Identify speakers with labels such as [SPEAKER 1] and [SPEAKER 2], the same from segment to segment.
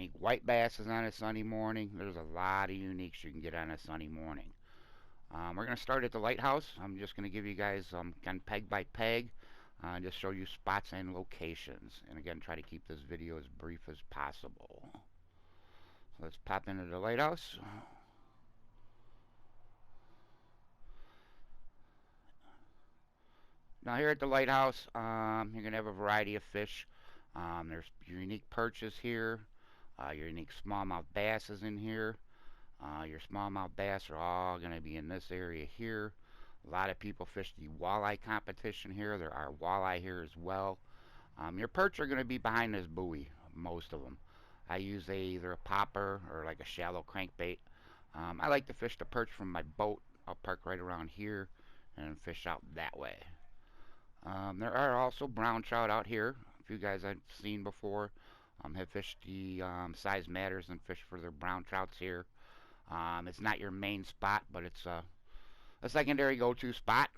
[SPEAKER 1] unique white basses on a sunny morning. There's a lot of uniques you can get on a sunny morning. We're going to start at the Lighthouse. I'm just going to give you guys kind of peg by peg, just show you spots and locations. And again, try to keep this video as brief as possible. So let's pop into the Lighthouse. Now here at the Lighthouse, you're going to have a variety of fish. There's your unique perches here, your unique smallmouth basses in here. Your smallmouth bass are all going to be in this area here. A lot of people fish the walleye competition here. There are walleye here as well. Your perch are going to be behind this buoy, most of them. I use either a popper or like a shallow crankbait. I like to fish the perch from my boat. I'll park right around here and fish out that way. There are also brown trout out here. A few guys I've seen before have fished the size matters and fished for their brown trouts here. It's not your main spot, but it's a secondary go-to spot.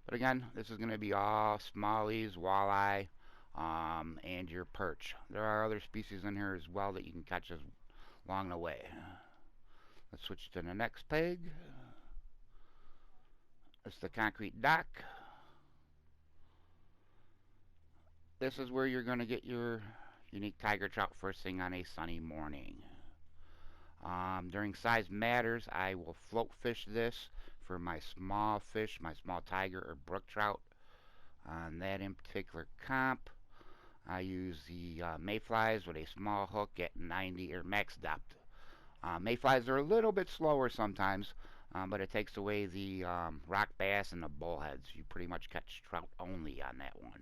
[SPEAKER 1] But again, this is going to be all smallies, walleye, and your perch. There are other species in here as well that you can catch along the way. Let's switch to the next peg. It's the concrete dock. This is where you're going to get your unique tiger trout first thing on a sunny morning. During size matters, I will float fish this for my small fish, my small tiger or brook trout. On that in particular comp, I use the mayflies with a small hook at 90 or max depth. Mayflies are a little bit slower sometimes, but it takes away the rock bass and the bullheads. You pretty much catch trout only on that one.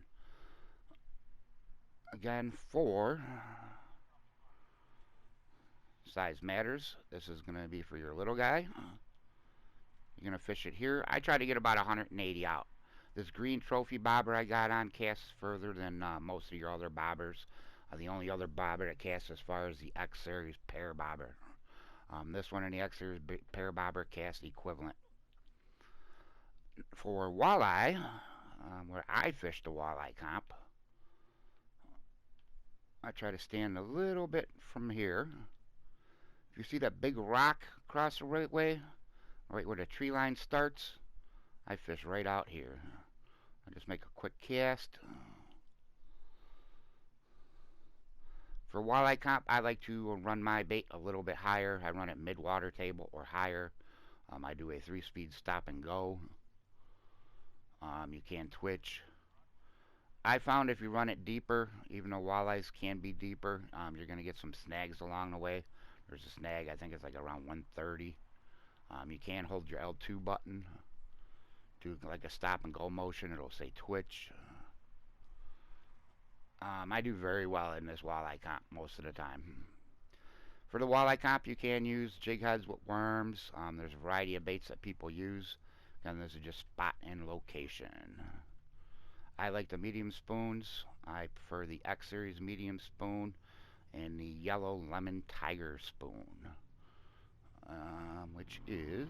[SPEAKER 1] Again, for size matters, this is going to be for your little guy. You're going to fish it here. I try to get about 180 out. This green trophy bobber I got on casts further than most of your other bobbers. The only other bobber that casts as far as the X Series pair bobber. This one in the X Series pair bobber casts equivalent. For walleye, where I fish the walleye comp, I try to stand a little bit from here. If you see that big rock across the right way, right where the tree line starts, I fish right out here. I just make a quick cast. For walleye comp, I like to run my bait a little bit higher. I run it mid-water table or higher. I do a 3-speed stop and go. You can twitch. I found if you run it deeper, even though walleyes can be deeper, you're going to get some snags along the way. There's a snag, I think it's like around 130. You can hold your L2 button. Do like a stop and go motion. It'll say twitch. I do very well in this walleye comp most of the time. For the walleye comp, you can use jig heads with worms. There's a variety of baits that people use. And this is just spot and location. I like the medium spoons. I prefer the X Series medium spoon and the yellow lemon tiger spoon, which is...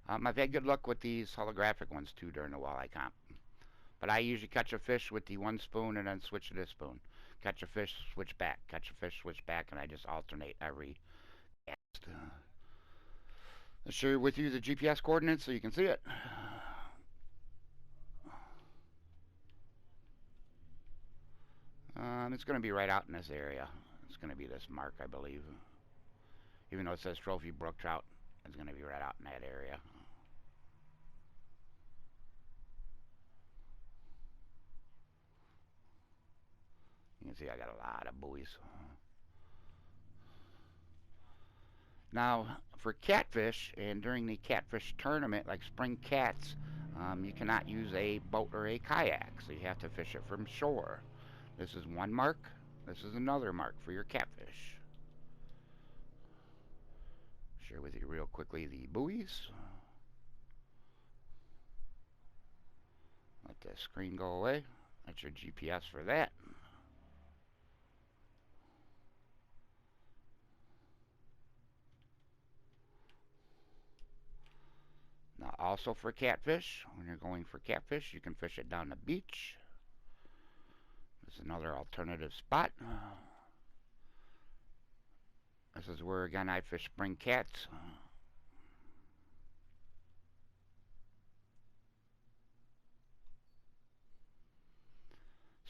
[SPEAKER 1] I've had good luck with these holographic ones too during the walleye comp. But I usually catch a fish with the one spoon and then switch to this spoon. Catch a fish, switch back. Catch a fish, switch back, and I just alternate every cast. Let's share with you the GPS coordinates so you can see it. It's going to be right out in this area. It's going to be this mark, I believe. Even though it says Trophy Brook Trout, it's going to be right out in that area. You can see I got a lot of buoys. Now, for catfish, and during the catfish tournament, like spring cats, you cannot use a boat or a kayak, so you have to fish it from shore. This is one mark. This is another mark for your catfish. Share with you real quickly the buoys. Let the screen go away. That's your GPS for that. Now, also for catfish, when you're going for catfish, you can fish it down the beach. There's another alternative spot. This is where again I fish spring cats.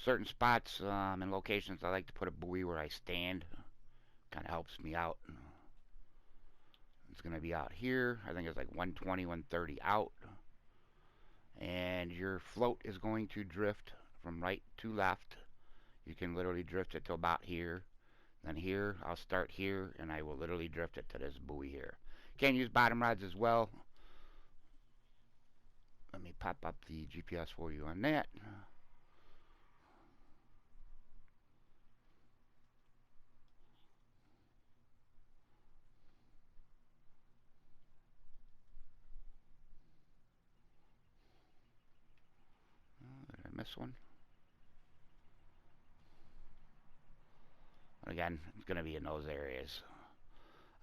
[SPEAKER 1] Certain spots and locations I like to put a buoy where I stand. Kind of helps me out. It's going to be out here. I think it's like 120, 130 out. And your float is going to drift from right to left. You can literally drift it to about here. Then here, I'll start here, and I will literally drift it to this buoy here. You can use bottom rods as well. Let me pop up the GPS for you on that. Did I miss one? Again, it's going to be in those areas.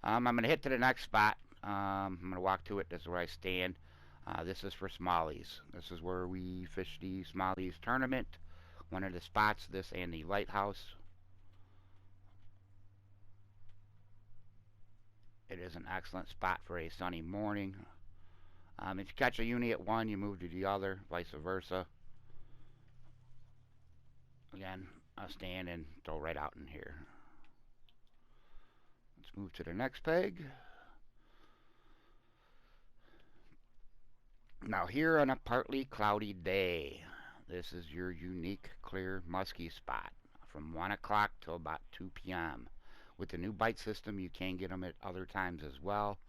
[SPEAKER 1] I'm going to hit to the next spot. I'm going to walk to it. This is where I stand. This is for smallies. This is where we fish the smallies tournament. One of the spots, this and the Lighthouse. It is an excellent spot for a sunny morning. If you catch a uni at one, you move to the other, vice versa. Again, I'll stand and throw right out in here. Let's move to the next peg. Now here on a partly cloudy day, this is your unique clear muskie spot from 1 o'clock till about 2 p.m. With the new bite system, you can get them at other times as well.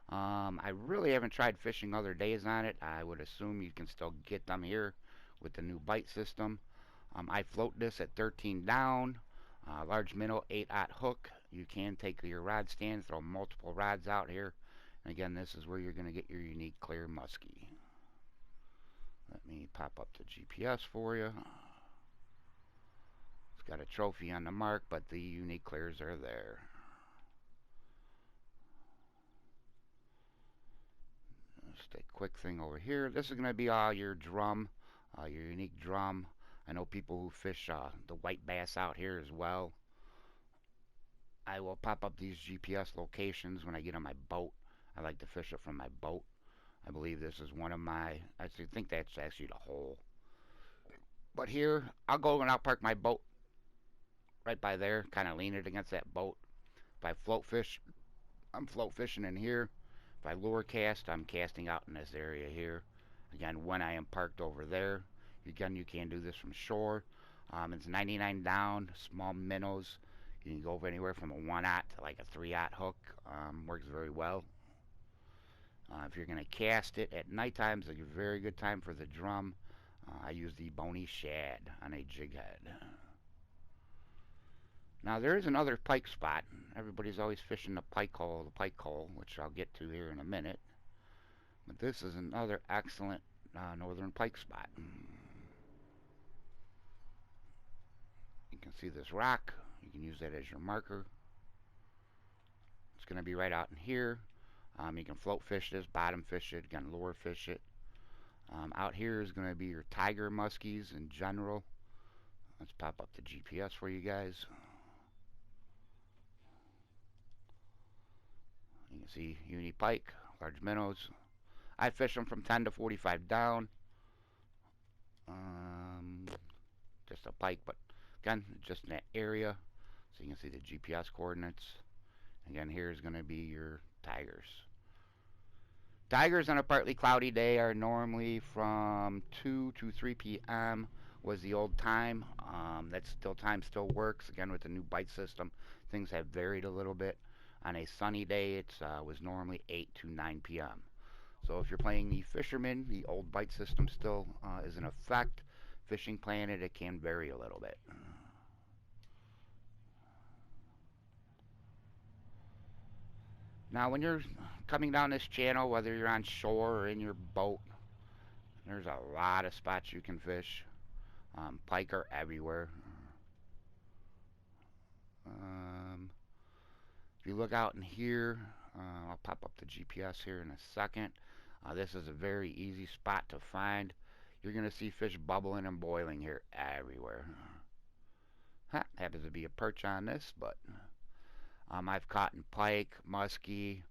[SPEAKER 1] I really haven't tried fishing other days on it. I would assume you can still get them here with the new bite system. I float this at 13 down, large minnow 8/0 hook. You can take your rod stand, throw multiple rods out here. And again, this is where you're going to get your unique clear muskie. Let me pop up the GPS for you. It's got a trophy on the mark, but the unique clears are there. Just a quick thing over here. This is going to be your drum, your unique drum. I know people who fish the white bass out here as well. I will pop up these GPS locations when I get on my boat. I like to fish it from my boat. I believe this is one of my, I think that's actually the hole. But here, I'll go and I'll park my boat right by there, kind of lean it against that boat. If I float fish, I'm float fishing in here. If I lure cast, I'm casting out in this area here. Again, when I am parked over there, again, you can do this from shore. It's 99 down, small minnows. You can go over anywhere from a 1/0 to like a 3/0 hook. Works very well. If you're going to cast it at night time, it's a very good time for the drum. I use the bony shad on a jig head. Now there is another pike spot. Everybody's always fishing the pike hole, which I'll get to here in a minute. But this is another excellent northern pike spot. You can see this rock. You can use that as your marker. It's going to be right out in here. You can float fish this, bottom fish it, again lure fish it. Out here is going to be your tiger muskies in general. Let's pop up the GPS for you guys. You can see uni pike, large minnows. I fish them from 10 to 45 down. Just a pike, but again, just in that area. So you can see the GPS coordinates. Again, here's going to be your tigers. Tigers on a partly cloudy day are normally from 2 to 3 p.m. was the old time. That time still works. Again, with the new bite system, things have varied a little bit. On a sunny day, it was normally 8 to 9 p.m. So if you're playing the fisherman, the old bite system still is in effect. Fishing planet, it can vary a little bit. Now, when you're coming down this channel, whether you're on shore or in your boat, there's a lot of spots you can fish. Pike are everywhere. If you look out in here, I'll pop up the GPS here in a second. This is a very easy spot to find. You're going to see fish bubbling and boiling here everywhere. Happens to be a perch on this, but I've caught in pike, muskie,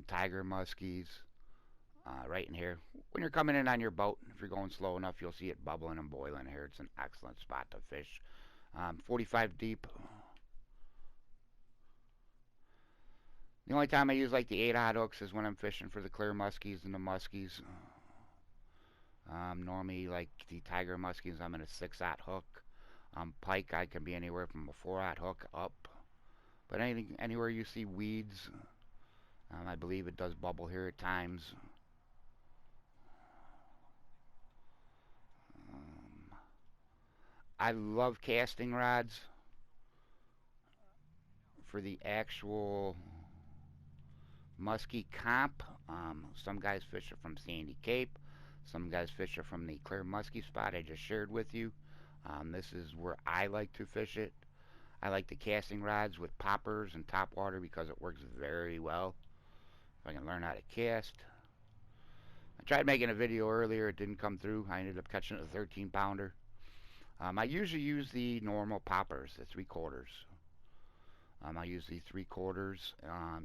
[SPEAKER 1] tiger muskies, right in here. When you're coming in on your boat, if you're going slow enough, you'll see it bubbling and boiling here. It's an excellent spot to fish. 45 deep. The only time I use like the 8-aught hooks is when I'm fishing for the clear muskies and the muskies. Normally, like the tiger muskies, I'm in a 6-aught hook. Pike, I can be anywhere from a 4-aught hook up. But anywhere you see weeds, I believe it does bubble here at times. Um, I love casting rods for the actual muskie comp. Some guys fish it from Sandy Cape. Some guys fish it from the clear muskie spot I just shared with you. This is where I like to fish it. I like the casting rods with poppers and top water because it works very well. If I can learn how to cast. I tried making a video earlier. It didn't come through. I ended up catching a 13 pounder. I usually use the normal poppers, the 3/4. I use the 3/4.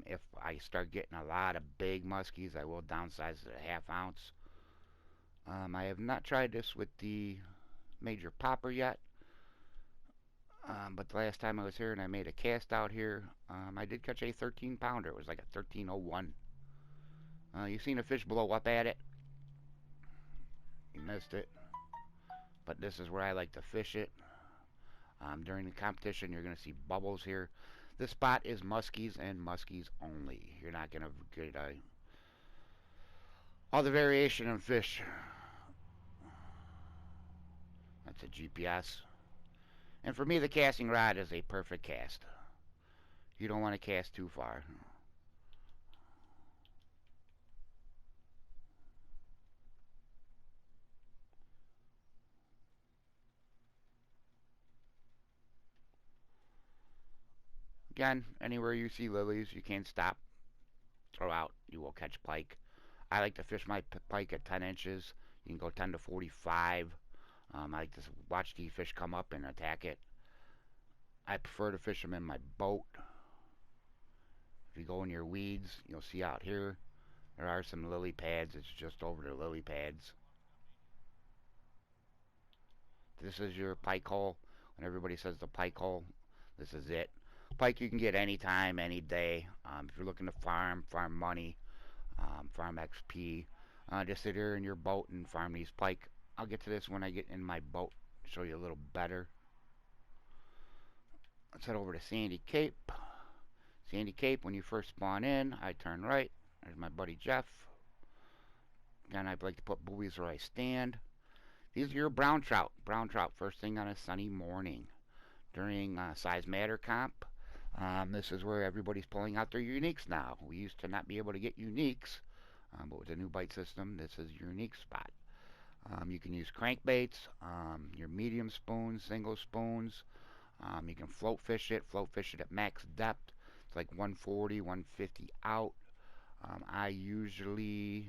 [SPEAKER 1] If I start getting a lot of big muskies, I will downsize to a 1/2 ounce. I have not tried this with the major popper yet. But the last time I was here and I made a cast out here, I did catch a 13 pounder. It was like a 1301. You've seen a fish blow up at it. You missed it. But this is where I like to fish it. During the competition, you're going to see bubbles here. This spot is muskies and muskies only. You're not going to get all the variation in fish. That's a GPS. And for me, the casting rod is a perfect cast. You don't want to cast too far. Again, anywhere you see lilies, you can't stop. Throw out. You will catch pike. I like to fish my pike at 10 inches. You can go 10 to 45. I like to watch the fish come up and attack it. I prefer to fish them in my boat. If you go in your weeds, you'll see out here, there are some lily pads. It's just over the lily pads. This is your pike hole. When everybody says the pike hole, this is it. Pike you can get anytime, any day. If you're looking to farm money, farm XP, just sit here in your boat and farm these pike. I'll get to this when I get in my boat, show you a little better. Let's head over to Sandy Cape. Sandy Cape, when you first spawn in, I turn right. There's my buddy Jeff. Again, I like to put buoys where I stand. These are your brown trout. Brown trout, first thing on a sunny morning. During Size Matter Comp, this is where everybody's pulling out their uniques now. We used to not be able to get uniques, but with the new bite system, this is your unique spot. You can use crankbaits, your medium spoons, single spoons. You can float fish it at max depth. It's like 140, 150 out. I usually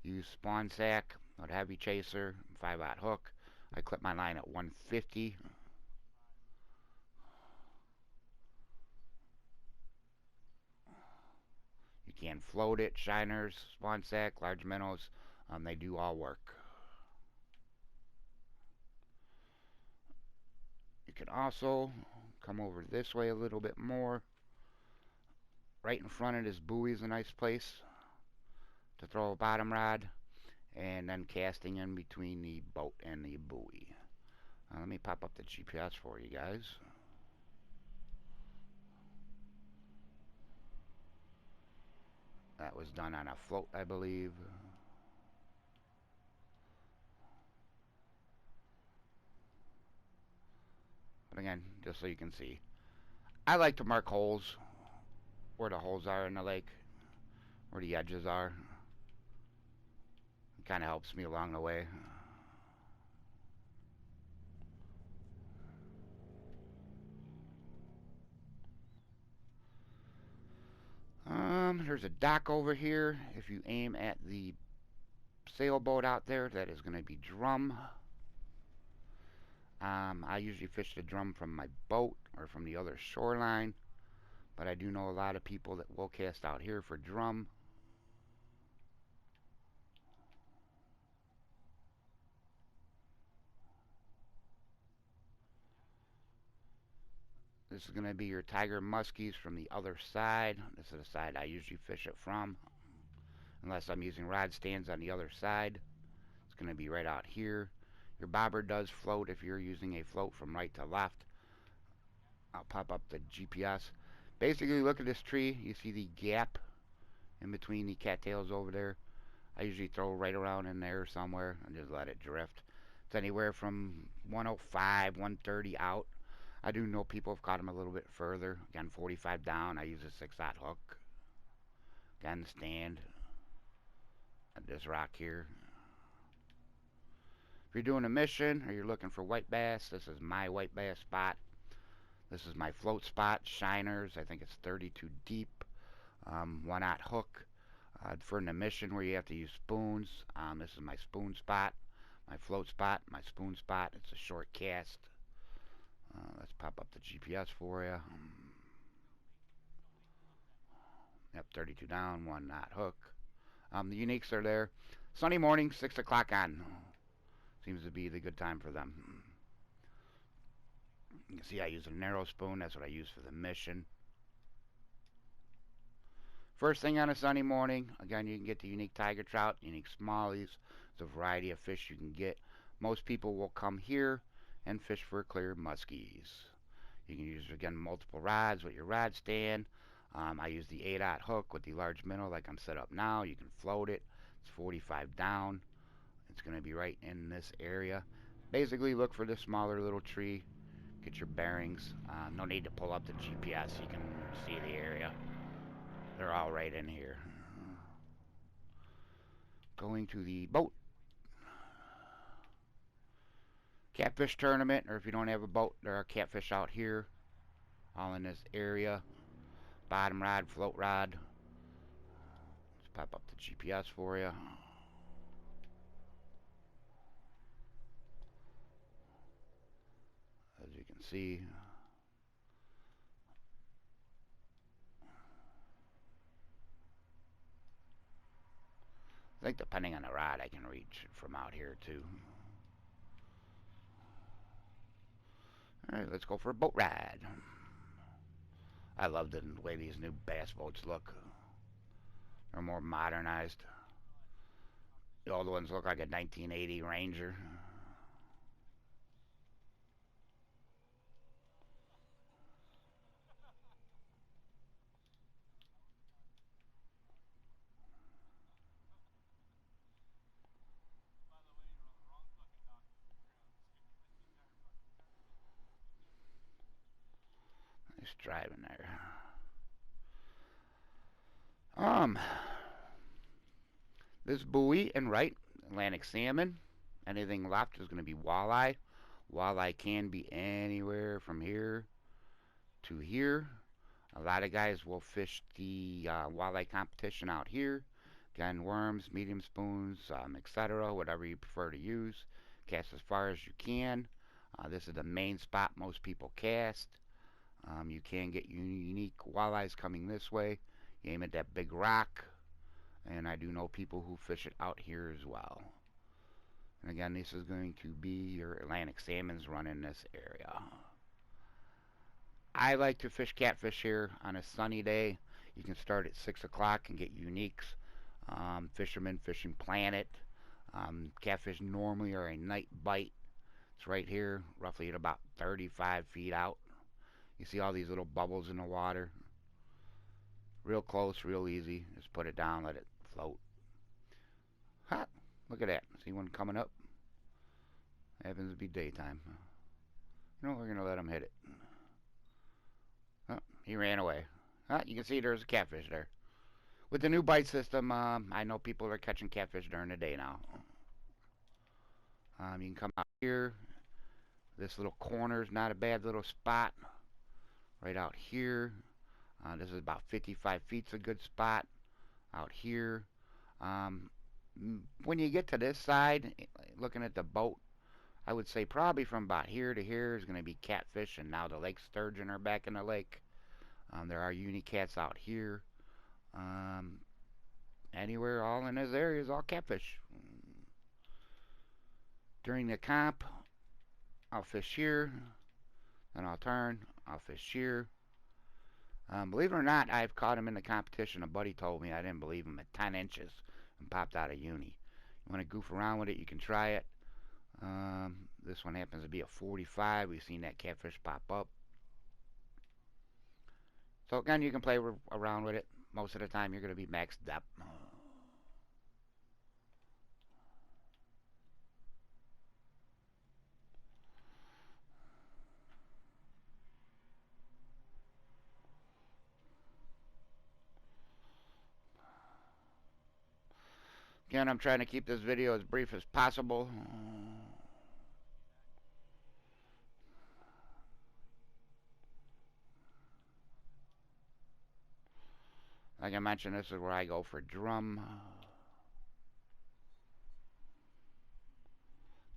[SPEAKER 1] use spawn sack, a heavy chaser, 5/0 hook. I clip my line at 150. You can float it, shiners, spawn sack, large minnows. They do all work. You can also come over this way a little bit more. Right in front of this buoy is a nice place to throw a bottom rod, and then casting in between the boat and the buoy. Let me pop up the GPS for you guys. That was done on a float, I believe. But again, just so you can see. I like to mark holes, where the holes are in the lake, where the edges are. It kind of helps me along the way. There's a dock over here. If you aim at the sailboat out there, that is going to be drum. I usually fish the drum from my boat or from the other shoreline, but I do know a lot of people that will cast out here for drum. This is going to be your tiger muskies from the other side. This is the side I usually fish it from, unless I'm using rod stands on the other side. It's going to be right out here. Your bobber does float if you're using a float from right to left. I'll pop up the GPS. Basically, look at this tree. You see the gap in between the cattails over there. I usually throw right around in there somewhere and just let it drift. It's anywhere from 105, 130 out. I do know people have caught them a little bit further. Again, 45 down. I use a 6/0 hook. Again, stand at this rock here. If you're doing a mission or you're looking for white bass, this is my white bass spot. This is my float spot, Shiners. I think it's 32 deep. 1/0 hook. For an mission where you have to use spoons, this is my spoon spot, my float spot, my spoon spot. It's a short cast. Let's pop up the GPS for you. Yep, 32 down, 1/0 hook. The uniques are there. Sunday morning, 6 o'clock on. Seems to be the good time for them. You can see I use a narrow spoon. That's what I use for the mission. First thing on a Sunday morning, again, you can get the unique tiger trout, unique smallies. There's a variety of fish you can get. Most people will come here and fish for clear muskies. You can use, again, multiple rods with your rod stand. I use the 8/0 hook with the large minnow like I'm set up now. You can float it. It's 45 down. It's going to be right in this area. Basically, look for the smaller little tree. Get your bearings. No need to pull up the GPS. You can see the area. They're all right in here. Going to the boat. Catfish tournament, or if you don't have a boat, there are catfish out here. All in this area. Bottom rod, float rod. Let's pop up the GPS for you. As you can see, I think depending on the rod, I can reach from out here too. Alright, let's go for a boat ride. I love the way these new bass boats look. They're more modernized. The old ones look like a 1980 Ranger. Nice driving there. This buoy and right, Atlantic salmon. Anything left is going to be walleye. Walleye can be anywhere from here to here. A lot of guys will fish the walleye competition out here. Again, worms, medium spoons, etc., whatever you prefer to use. Cast as far as you can. This is the main spot most people cast. You can get unique walleyes coming this way. You aim at that big rock. And I do know people who fish it out here as well. And again, this is going to be your Atlantic salmons run in this area. I like to fish catfish here on a sunny day. You can start at 6 o'clock and get uniques. Fisherman Fishing Planet. Catfish normally are a night bite. It's right here, roughly at about 35 feet out. You see all these little bubbles in the water. Real close, real easy. Just put it down, let it float. Ha! Look at that. See one coming up? Happens to be daytime. You know, we're going to let him hit it. Oh, he ran away. You can see there's a catfish there. With the new bite system, I know people are catching catfish during the day now. You can come out here. This little corner is not a bad little spot. Right out here. This is about 55 feet's a good spot. Out here. When you get to this side, looking at the boat, I would say probably from about here to here is going to be catfish, and now the lake sturgeon are back in the lake. There are unicats out here. Um, Anywhere, all in this area is all catfish. During the comp, I'll fish here, then I'll turn, I'll fish here. Believe it or not, I've caught him in the competition. A buddy told me I didn't believe him at 10 inches and popped out a uni. You want to goof around with it, you can try it. This one happens to be a 45. We've seen that catfish pop up. So again, you can play around with it. Most of the time, you're going to be maxed depth. Again, I'm trying to keep this video as brief as possible. Like I mentioned, this is where I go for drum.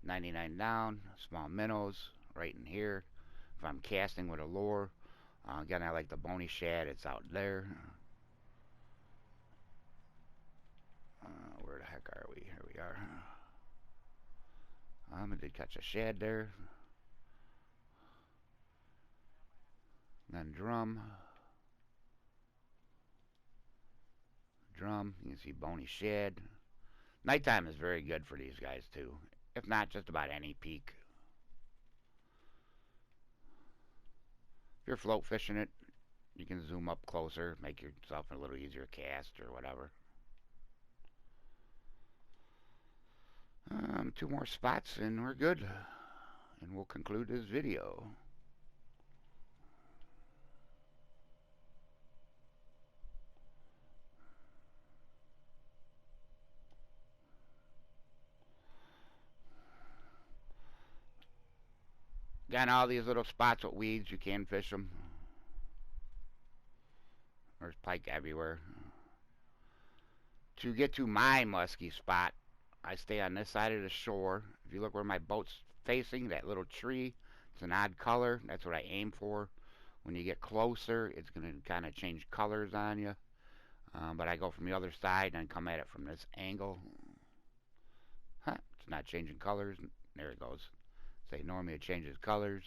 [SPEAKER 1] 99 down, small minnows right in here. If I'm casting with a lure, again, I like the bony shad. It's out there. Where the heck are we? Here we are. I did catch a shad there. Then drum. Drum. You can see bony shad. Nighttime is very good for these guys too. If not, just about any peak. If you're float fishing it, you can zoom up closer, make yourself a little easier cast or whatever. Two more spots and we're good. And we'll conclude this video. Again, all these little spots with weeds, you can fish them. There's pike everywhere. To get to my muskie spot, I stay on this side of the shore. If you look where my boat's facing, that little tree, it's an odd color. That's what I aim for. When you get closer, it's going to kind of change colors on you. But I go from the other side and come at it from this angle. Huh, it's not changing colors. There it goes. Say normally it changes colors.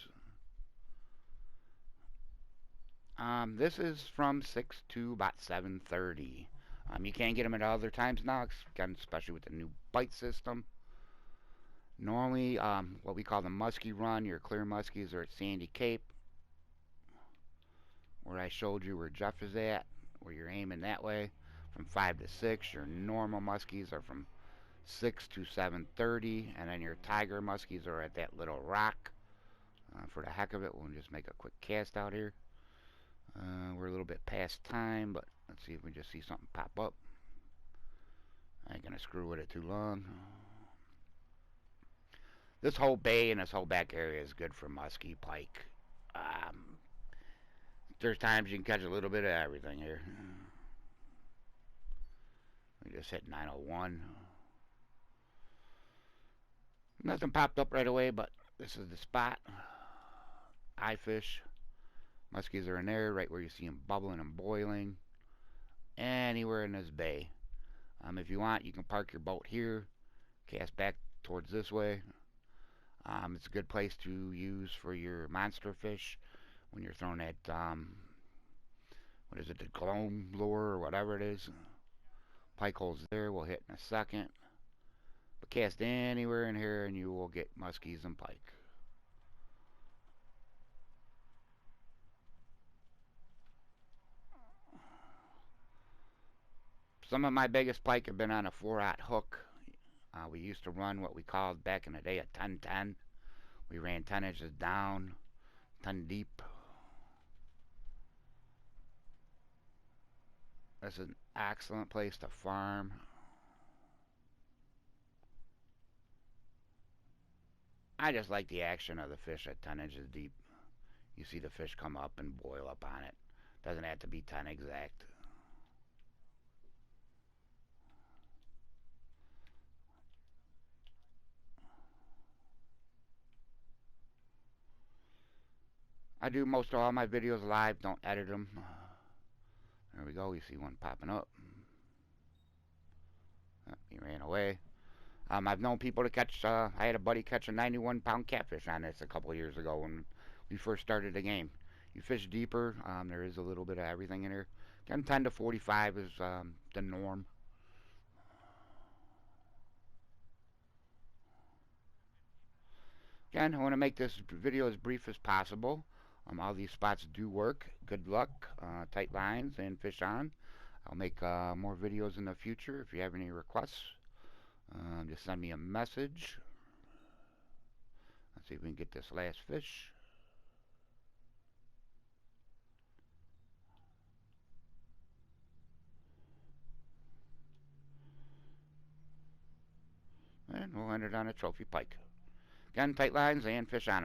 [SPEAKER 1] This is from 6 to about 7:30. You can't get them at other times now, again, especially with the new bite system. Normally, what we call the muskie run, your clear muskies are at Sandy Cape, where I showed you where Jeff is at, where you're aiming that way, from 5 to 6. Your normal muskies are from 6 to 7:30, and then your tiger muskies are at that little rock. For the heck of it, we'll just make a quick cast out here. We're a little bit past time, but let's see if we just see something pop up. I ain't gonna screw with it too long. This whole bay and this whole back area is good for muskie, pike. There's times you can catch a little bit of everything here. We just hit 901. Nothing popped up right away, but this is the spot. I fish. Muskies are in there, right where you see them bubbling and boiling. Anywhere in this bay. If you want, you can park your boat here, cast back towards this way. It's a good place to use for your monster fish when you're throwing that, what is it, the gloam lure or whatever it is. Pike holes there, we'll hit in a second. But cast anywhere in here and you will get muskies and pike. Some of my biggest pike have been on a 4/0 hook. We used to run what we called back in the day a 10-10. We ran 10 inches down, 10 deep. This is an excellent place to farm. I just like the action of the fish at 10 inches deep. You see the fish come up and boil up on it. Doesn't have to be 10 exact. I do most of all my videos live, don't edit them. There we go, you see one popping up. Oh, he ran away. I've known people to catch, I had a buddy catch a 91-pound catfish on this a couple of years ago when we first started the game. You fish deeper, there is a little bit of everything in here. Again, 10 to 45 is the norm. Again, I want to make this video as brief as possible. All these spots do work. Good luck, tight lines, and fish on. I'll make more videos in the future. If you have any requests, just send me a message. Let's see if we can get this last fish. And we'll end it on a trophy pike. Again, tight lines and fish on.